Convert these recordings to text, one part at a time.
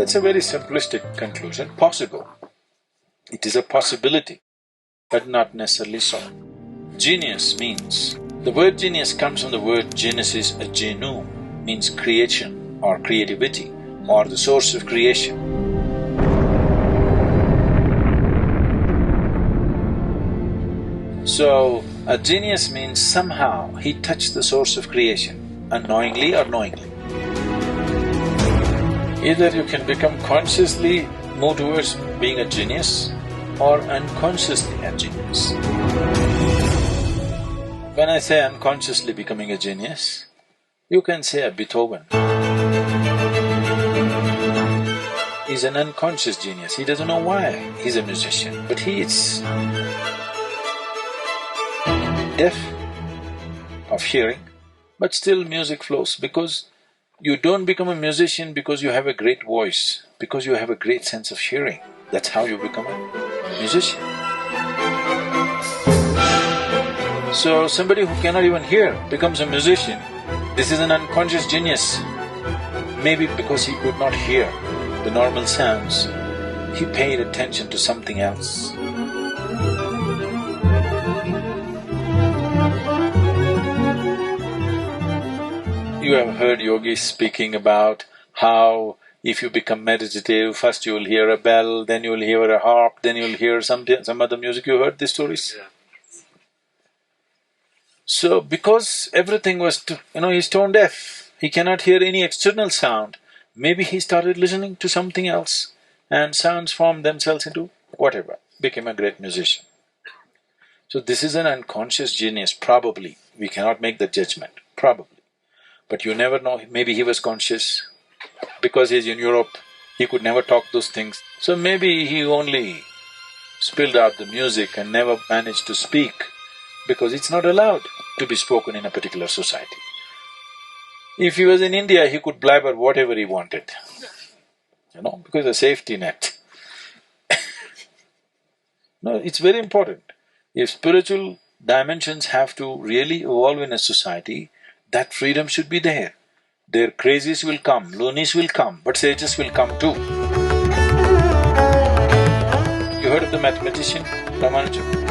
That's a very simplistic conclusion, possible. It is a possibility, but not necessarily so. Genius means… the word genius comes from the word genesis, a genu, means creation or creativity or the source of creation. So, a genius means somehow he touched the source of creation, unknowingly or knowingly. Either you can become consciously move towards being a genius or unconsciously a genius. When I say unconsciously becoming a genius, you can say a Beethoven. He's an unconscious genius, he doesn't know why he's a musician, but he is deaf of hearing, but still music flows because you don't become a musician because you have a great voice, because you have a great sense of hearing. That's how you become a musician. So somebody who cannot even hear becomes a musician. This is an unconscious genius. Maybe because he could not hear the normal sounds, he paid attention to something else. You have heard yogis speaking about how if you become meditative, first you will hear a bell, then you will hear a harp, then you will hear some other music. You heard these stories? Yeah. So, because everything was… he's tone deaf, he cannot hear any external sound, maybe he started listening to something else and sounds formed themselves into whatever, became a great musician. So this is an unconscious genius, probably. We cannot make the judgment, probably. But you never know, maybe he was conscious. Because he's in Europe, he could never talk those things. So maybe he only spilled out the music and never managed to speak because it's not allowed to be spoken in a particular society. If he was in India, he could blabber whatever he wanted, because a safety net. No, it's very important. If spiritual dimensions have to really evolve in a society, that freedom should be there. Their crazies will come, loonies will come, but sages will come too. You heard of the mathematician Ramanujan?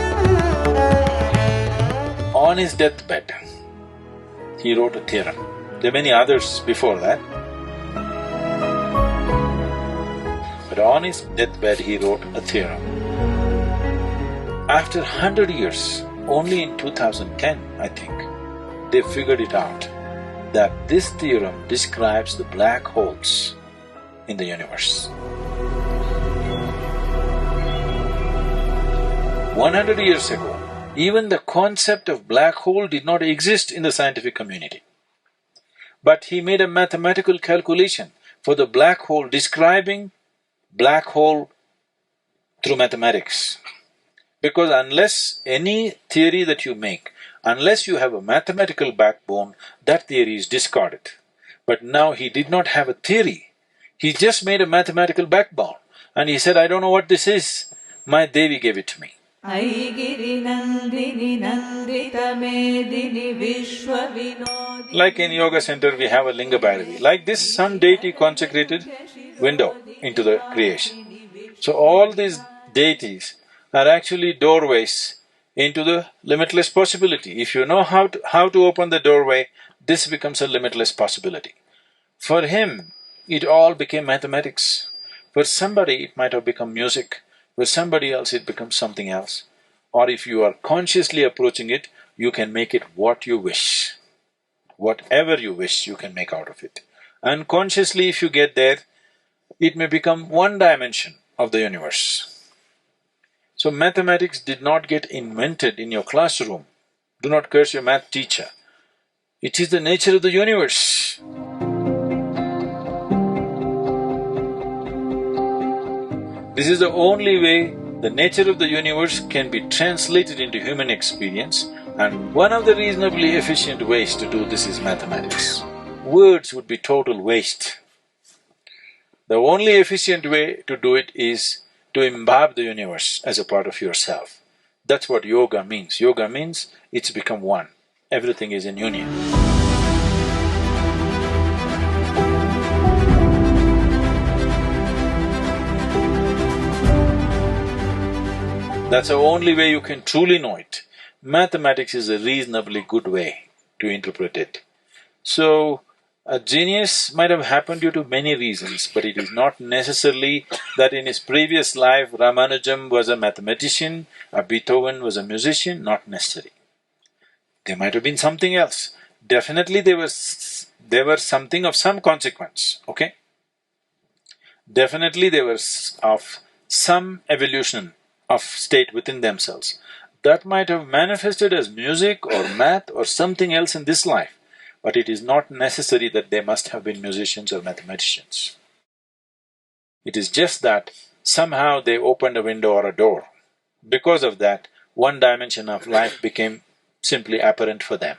On his deathbed, he wrote a theorem. There are many others before that. But on his deathbed, he wrote a theorem. After 100 years, only in 2010, I think, they figured it out that this theorem describes the black holes in the universe. 100 years ago, even the concept of black hole did not exist in the scientific community. But he made a mathematical calculation for the black hole, describing black hole through mathematics. Because unless any theory that you make, unless you have a mathematical backbone, that theory is discarded. But now he did not have a theory, he just made a mathematical backbone. And he said, I don't know what this is, my Devi gave it to me. Like in yoga center we have a linga bhairavi, like this sun deity consecrated window into the creation. So all these deities are actually doorways into the limitless possibility. If you know how to open the doorway, this becomes a limitless possibility. For him, it all became mathematics. For somebody it might have become music, for somebody else it becomes something else. Or if you are consciously approaching it, you can make it what you wish. Whatever you wish, you can make out of it. Unconsciously, if you get there, it may become one dimension of the universe. So mathematics did not get invented in your classroom. Do not curse your math teacher. It is the nature of the universe. This is the only way the nature of the universe can be translated into human experience, and one of the reasonably efficient ways to do this is mathematics. Words would be total waste. The only efficient way to do it is to imbibe the universe as a part of yourself. That's what yoga means. Yoga means it's become one. Everything is in union. That's the only way you can truly know it. Mathematics is a reasonably good way to interpret it. So, a genius might have happened due to many reasons, but it is not necessarily that in his previous life Ramanujam was a mathematician or Beethoven was a musician, not necessary. There might have been something else. Definitely there were something of some consequence, okay? Definitely they were of some evolution of state within themselves. That might have manifested as music or math or something else in this life, but it is not necessary that they must have been musicians or mathematicians. It is just that somehow they opened a window or a door. Because of that, one dimension of life became simply apparent for them.